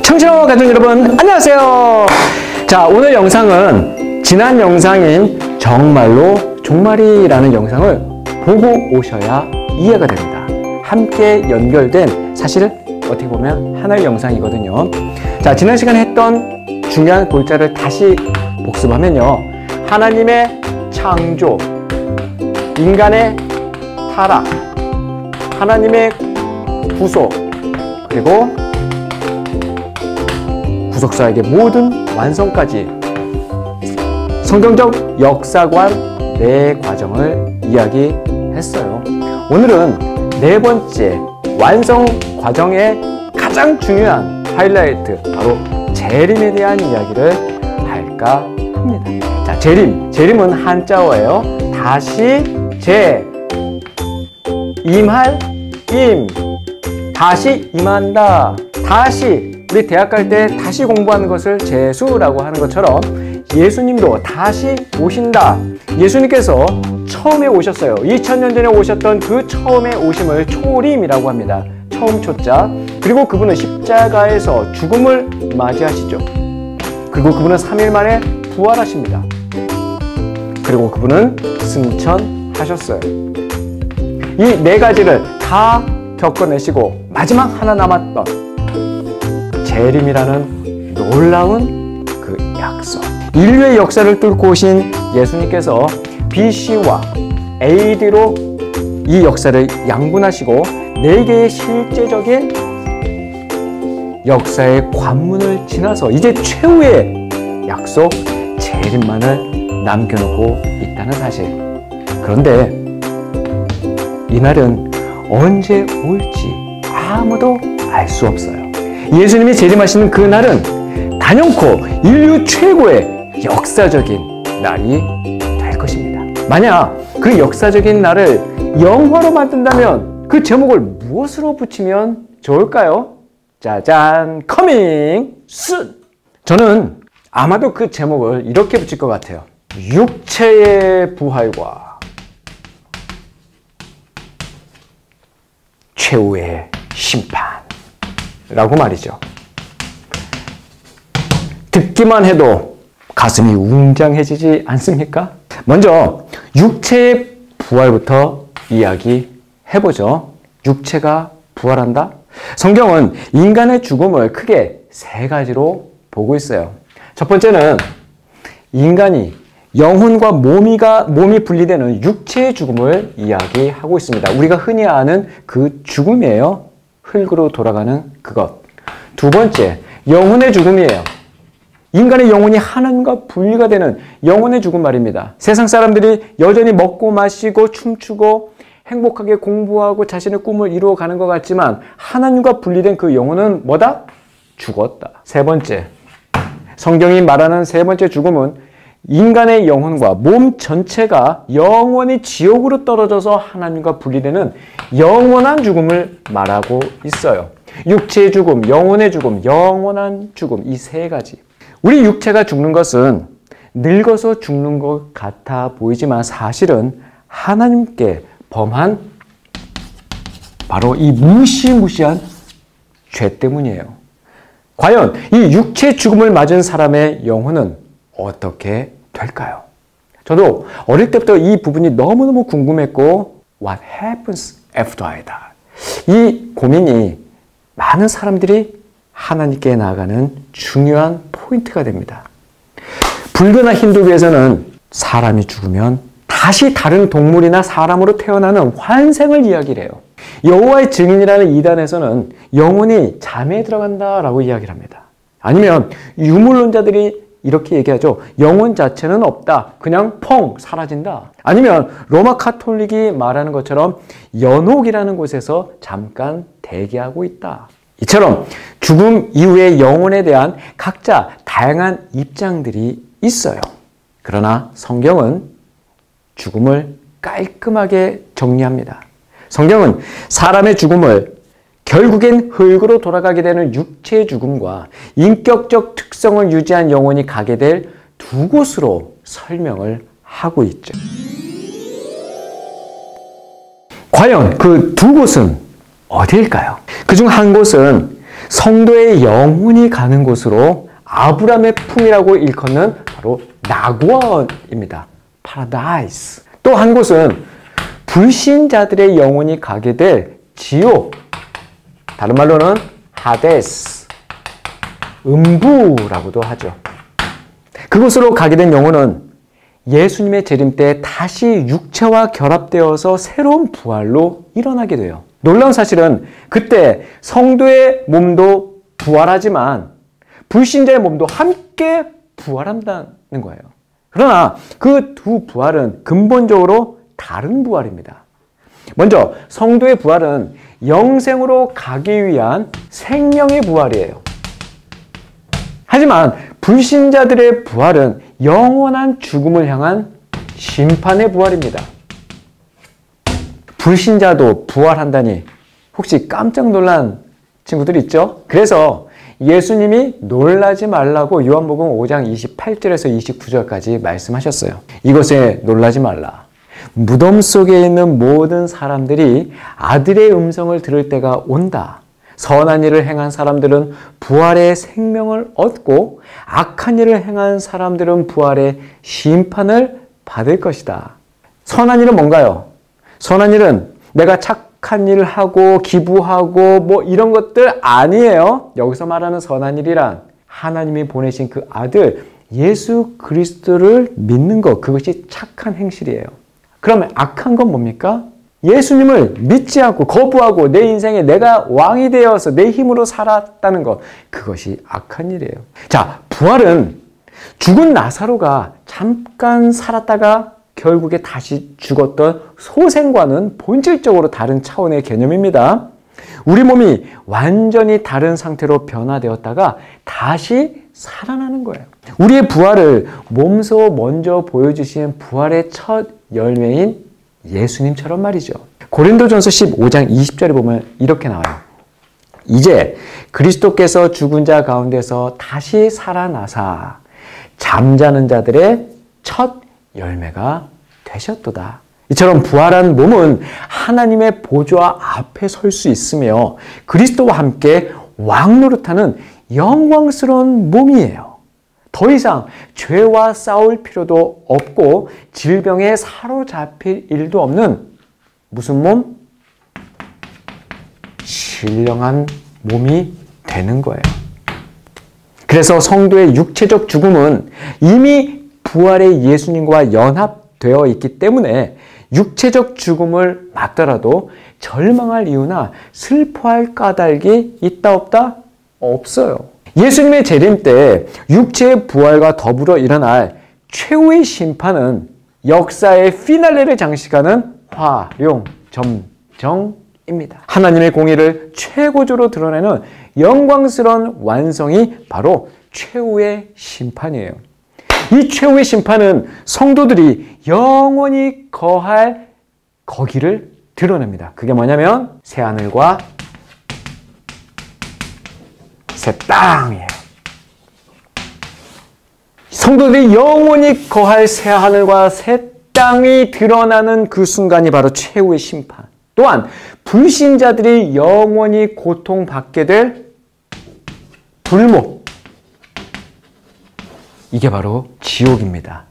청취자 가족 여러분 안녕하세요. 자, 오늘 영상은 지난 영상인 정말로 종말이라는 영상을 보고 오셔야 이해가 됩니다. 함께 연결된 사실 어떻게 보면 하나의 영상이거든요. 자, 지난 시간에 했던 중요한 골자를 다시 복습하면요, 하나님의 창조, 인간의 타락, 하나님의 구속, 그리고 구속사에게 모든 완성까지 성경적 역사관 네 과정을 이야기했어요. 오늘은 네 번째 완성 과정의 가장 중요한 하이라이트, 바로 재림에 대한 이야기를 할까 합니다. 자, 재림은 한자어예요. 다시 임할 다시 임한다. 다시, 우리 대학 갈 때 다시 공부하는 것을 재수라고 하는 것처럼 예수님도 다시 오신다. 예수님께서 처음에 오셨어요. 2000년 전에 오셨던 그 처음에 오심을 초림이라고 합니다. 처음 초자. 그리고 그분은 십자가에서 죽음을 맞이하시죠. 그리고 그분은 3일 만에 부활하십니다. 그리고 그분은 승천하셨어요. 이 네 가지를 다 겪어내시고 마지막 하나 남았던 재림이라는 놀라운 그 약속. 인류의 역사를 뚫고 오신 예수님께서 BC와 AD로 이 역사를 양분하시고 네 개의 실제적인 역사의 관문을 지나서 이제 최후의 약속 재림만을 남겨놓고 있다는 사실. 그런데 이날은 언제 올지 아무도 알 수 없어요. 예수님이 재림하시는 그 날은 단연코 인류 최고의 역사적인 날이 될 것입니다. 만약 그 역사적인 날을 영화로 만든다면 그 제목을 무엇으로 붙이면 좋을까요? 짜잔! 커밍 순! 저는 아마도 그 제목을 이렇게 붙일 것 같아요. 육체의 부활과 최후의 심판이라고 말이죠. 듣기만 해도 가슴이 웅장해지지 않습니까? 먼저 육체의 부활부터 이야기해보죠. 육체가 부활한다? 성경은 인간의 죽음을 크게 세 가지로 보고 있어요. 첫 번째는 인간이 영혼과 몸이 분리되는 육체의 죽음을 이야기하고 있습니다. 우리가 흔히 아는 그 죽음이에요. 흙으로 돌아가는 그것. 두 번째, 영혼의 죽음이에요. 인간의 영혼이 하나님과 분리가 되는 영혼의 죽음 말입니다. 세상 사람들이 여전히 먹고 마시고 춤추고 행복하게 공부하고 자신의 꿈을 이루어가는 것 같지만 하나님과 분리된 그 영혼은 뭐다? 죽었다. 세 번째, 성경이 말하는 세 번째 죽음은 인간의 영혼과 몸 전체가 영원히 지옥으로 떨어져서 하나님과 분리되는 영원한 죽음을 말하고 있어요. 육체의 죽음, 영혼의 죽음, 영원한 죽음, 이 세 가지. 우리 육체가 죽는 것은 늙어서 죽는 것 같아 보이지만 사실은 하나님께 범한 바로 이 무시무시한 죄 때문이에요. 과연 이 육체의 죽음을 맞은 사람의 영혼은 어떻게 될까요? 저도 어릴 때부터 이 부분이 너무너무 궁금했고 What happens after I die? 이 고민이 많은 사람들이 하나님께 나아가는 중요한 포인트가 됩니다. 불교나 힌두교에서는 사람이 죽으면 다시 다른 동물이나 사람으로 태어나는 환생을 이야기를 해요. 여호와의 증인이라는 이단에서는 영혼이 잠에 들어간다라고 이야기를 합니다. 아니면 유물론자들이 이렇게 얘기하죠. 영혼 자체는 없다. 그냥 펑 사라진다. 아니면 로마 카톨릭이 말하는 것처럼 연옥이라는 곳에서 잠깐 대기하고 있다. 이처럼 죽음 이후의 영혼에 대한 각자 다양한 입장들이 있어요. 그러나 성경은 죽음을 깔끔하게 정리합니다. 성경은 사람의 죽음을 결국엔 흙으로 돌아가게 되는 육체의 죽음과 인격적 특성을 유지한 영혼이 가게 될 두 곳으로 설명을 하고 있죠. 과연 그 두 곳은 어디일까요? 그중 한 곳은 성도의 영혼이 가는 곳으로 아브라함의 품이라고 일컫는 바로 낙원입니다. 파라다이스. 또 한 곳은 불신자들의 영혼이 가게 될 지옥, 다른 말로는 하데스, 음부라고도 하죠. 그곳으로 가게 된 영혼은 예수님의 재림 때 다시 육체와 결합되어서 새로운 부활로 일어나게 돼요. 놀라운 사실은 그때 성도의 몸도 부활하지만 불신자의 몸도 함께 부활한다는 거예요. 그러나 그 두 부활은 근본적으로 다른 부활입니다. 먼저 성도의 부활은 영생으로 가기 위한 생명의 부활이에요. 하지만 불신자들의 부활은 영원한 죽음을 향한 심판의 부활입니다. 불신자도 부활한다니 혹시 깜짝 놀란 친구들 있죠? 그래서 예수님이 놀라지 말라고 요한복음 5장 28절에서 29절까지 말씀하셨어요. 이것에 놀라지 말라. 무덤 속에 있는 모든 사람들이 아들의 음성을 들을 때가 온다. 선한 일을 행한 사람들은 부활의 생명을 얻고 악한 일을 행한 사람들은 부활의 심판을 받을 것이다. 선한 일은 뭔가요? 선한 일은 내가 착한 일을 하고 기부하고 뭐 이런 것들 아니에요. 여기서 말하는 선한 일이란 하나님이 보내신 그 아들 예수 그리스도를 믿는 것, 그것이 착한 행실이에요. 그러면 악한 건 뭡니까? 예수님을 믿지 않고 거부하고 내 인생에 내가 왕이 되어서 내 힘으로 살았다는 것, 그것이 악한 일이에요. 자, 부활은 죽은 나사로가 잠깐 살았다가 결국에 다시 죽었던 소생과는 본질적으로 다른 차원의 개념입니다. 우리 몸이 완전히 다른 상태로 변화되었다가 다시 살아나는 거예요. 우리의 부활을 몸소 먼저 보여주신 부활의 첫 열매인 예수님처럼 말이죠. 고린도전서 15장 20절에 보면 이렇게 나와요. 이제 그리스도께서 죽은 자 가운데서 다시 살아나사 잠자는 자들의 첫 열매가 되셨도다. 이처럼 부활한 몸은 하나님의 보좌 앞에 설 수 있으며 그리스도와 함께 왕 노릇하는 영광스러운 몸이에요. 더 이상 죄와 싸울 필요도 없고 질병에 사로잡힐 일도 없는 무슨 몸? 신령한 몸이 되는 거예요. 그래서 성도의 육체적 죽음은 이미 부활의 예수님과 연합되어 있기 때문에 육체적 죽음을 맞더라도 절망할 이유나 슬퍼할 까닭이 있다 없다? 없어요. 예수님의 재림 때 육체의 부활과 더불어 일어날 최후의 심판은 역사의 피날레를 장식하는 화룡점정입니다. 하나님의 공의를 최고조로 드러내는 영광스러운 완성이 바로 최후의 심판이에요. 이 최후의 심판은 성도들이 영원히 거할 거기를 드러냅니다. 그게 뭐냐면 새하늘과 새 땅이에요. 성도들이 영원히 거할 새하늘과 새 땅이 드러나는 그 순간이 바로 최후의 심판. 또한 불신자들이 영원히 고통받게 될 불목. 이게 바로 지옥입니다.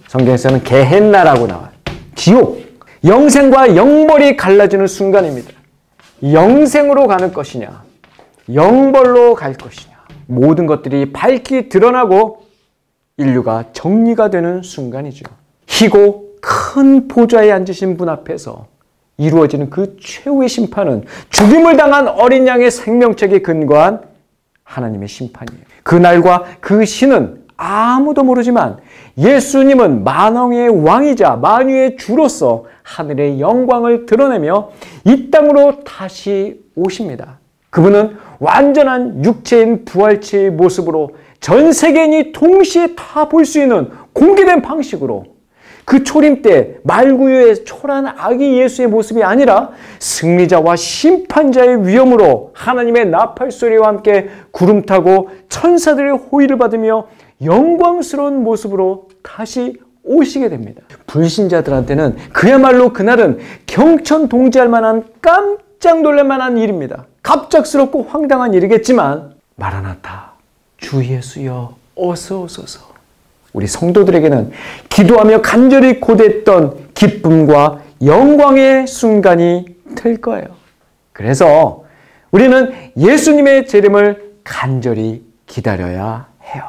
성경에서는 게헨나라고 나와요. 지옥. 영생과 영벌이 갈라지는 순간입니다. 영생으로 가는 것이냐, 영벌로 갈 것이냐. 모든 것들이 밝히 드러나고 인류가 정리가 되는 순간이죠. 희고 큰 보좌에 앉으신 분 앞에서 이루어지는 그 최후의 심판은 죽임을 당한 어린 양의 생명책에 근거한 하나님의 심판이에요. 그날과 그 시는 아무도 모르지만 예수님은 만왕의 왕이자 만유의 주로서 하늘의 영광을 드러내며 이 땅으로 다시 오십니다. 그분은 완전한 육체인 부활체의 모습으로 전 세계인이 동시에 다 볼 수 있는 공개된 방식으로 그 초림 때 말구유의 초라한 아기 예수의 모습이 아니라 승리자와 심판자의 위엄으로 하나님의 나팔소리와 함께 구름 타고 천사들의 호의를 받으며 영광스러운 모습으로 다시 오시게 됩니다. 불신자들한테는 그야말로 그날은 경천동지할 만한 깜짝 놀랄 만한 일입니다. 갑작스럽고 황당한 일이겠지만 마라나타, 주 예수여 어서 오소서. 우리 성도들에게는 기도하며 간절히 고대했던 기쁨과 영광의 순간이 될 거예요. 그래서 우리는 예수님의 재림을 간절히 기다려야 해요.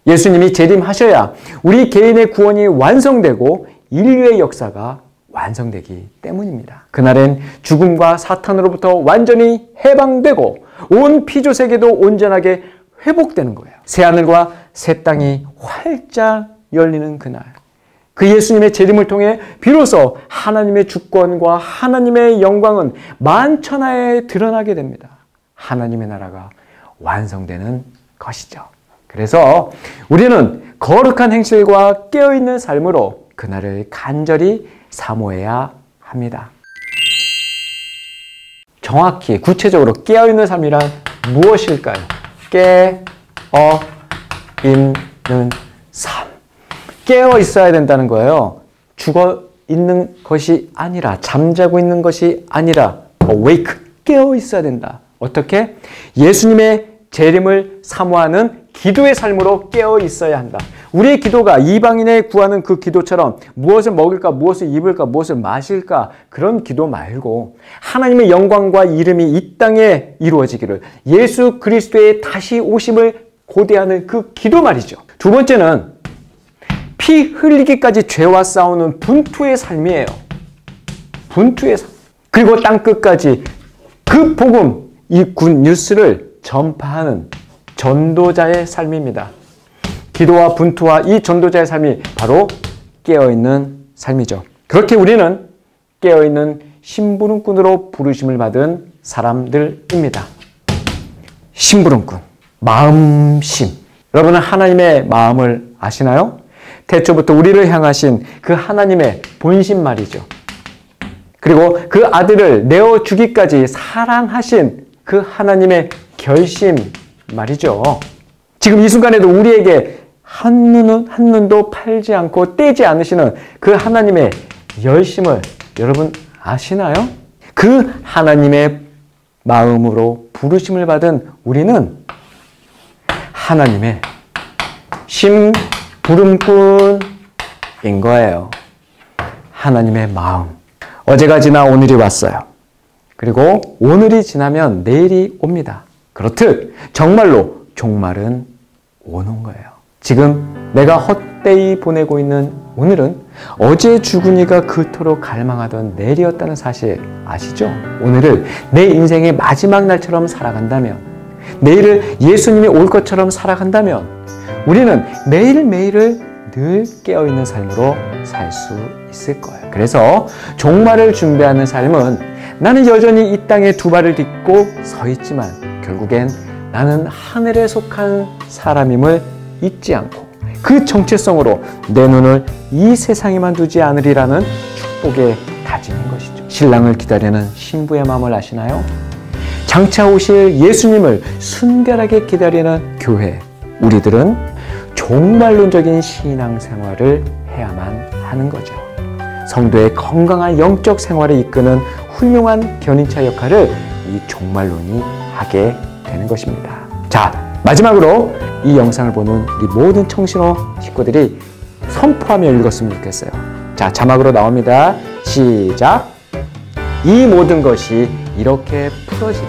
예수님이 재림하셔야 우리 개인의 구원이 완성되고 인류의 역사가 완성되기 때문입니다. 그날엔 죽음과 사탄으로부터 완전히 해방되고 온 피조세계도 온전하게 회복되는 거예요. 새하늘과 새 땅이 활짝 열리는 그날, 그 예수님의 재림을 통해 비로소 하나님의 주권과 하나님의 영광은 만천하에 드러나게 됩니다. 하나님의 나라가 완성되는 것이죠. 그래서 우리는 거룩한 행실과 깨어있는 삶으로 그날을 간절히 사모해야 합니다. 정확히 구체적으로 깨어있는 삶이란 무엇일까요? 깨어있는 삶. 깨어 있어야 된다는 거예요. 죽어 있는 것이 아니라, 잠자고 있는 것이 아니라 awake, 깨어 있어야 된다. 어떻게? 예수님의 재림을 사모하는 기도의 삶으로 깨어 있어야 한다. 우리의 기도가 이방인의 구하는 그 기도처럼 무엇을 먹을까, 무엇을 입을까, 무엇을 마실까, 그런 기도 말고 하나님의 영광과 이름이 이 땅에 이루어지기를, 예수 그리스도의 다시 오심을 고대하는 그 기도 말이죠. 두 번째는 피 흘리기까지 죄와 싸우는 분투의 삶이에요. 분투의 삶. 그리고 땅끝까지 그 복음, 이 굿뉴스를 전파하는 전도자의 삶입니다. 기도와 분투와 이 전도자의 삶이 바로 깨어있는 삶이죠. 그렇게 우리는 깨어있는 심부름꾼으로 부르심을 받은 사람들입니다. 심부름꾼, 마음심. 여러분은 하나님의 마음을 아시나요? 태초부터 우리를 향하신 그 하나님의 본심 말이죠. 그리고 그 아들을 내어주기까지 사랑하신 그 하나님의 결심 말이죠. 지금 이 순간에도 우리에게 한눈도 팔지 않고 떼지 않으시는 그 하나님의 열심을 여러분 아시나요? 그 하나님의 마음으로 부르심을 받은 우리는 하나님의 심부름꾼인 거예요. 하나님의 마음. 어제가 지나 오늘이 왔어요. 그리고 오늘이 지나면 내일이 옵니다. 그렇듯 정말로 종말은 오는 거예요. 지금 내가 헛되이 보내고 있는 오늘은 어제 죽은 이가 그토록 갈망하던 내일이었다는 사실 아시죠? 오늘을 내 인생의 마지막 날처럼 살아간다면, 내일을 예수님이 올 것처럼 살아간다면 우리는 매일매일을 늘 깨어있는 삶으로 살 수 있을 거예요. 그래서 종말을 준비하는 삶은 나는 여전히 이 땅에 두 발을 딛고 서 있지만 결국엔 나는 하늘에 속한 사람임을 잊지 않고 그 정체성으로 내 눈을 이 세상에만 두지 않으리라는 축복의 다짐인 것이죠. 신랑을 기다리는 신부의 마음을 아시나요? 장차 오실 예수님을 순결하게 기다리는 교회, 우리들은 종말론적인 신앙생활을 해야만 하는 거죠. 성도의 건강한 영적 생활을 이끄는 훌륭한 견인차 역할을 이 종말론이 하게 되는 것입니다. 자, 마지막으로 이 영상을 보는 우리 모든 청신호 식구들이 선포하며 읽었으면 좋겠어요. 자, 자막으로 나옵니다. 시작! 이 모든 것이 이렇게 풀어지리.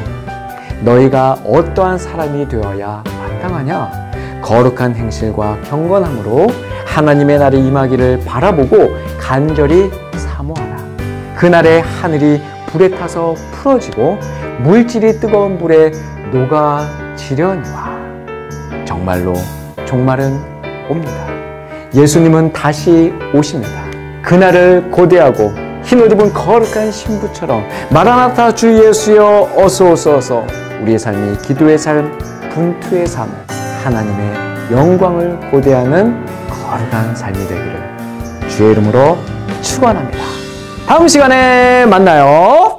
너희가 어떠한 사람이 되어야 마땅하냐? 거룩한 행실과 경건함으로 하나님의 날이 임하기를 바라보고 간절히 사모하라. 그날에 하늘이 불에 타서 풀어지고 물질이 뜨거운 불에 녹아지려니와. 정말로 종말은 옵니다. 예수님은 다시 오십니다. 그날을 고대하고 흰옷 입은 거룩한 신부처럼 마라나타 주 예수여 어서 오소서. 우리의 삶이 기도의 삶, 분투의 삶, 하나님의 영광을 고대하는 거룩한 삶이 되기를 주의 이름으로 축원합니다. 다음 시간에 만나요.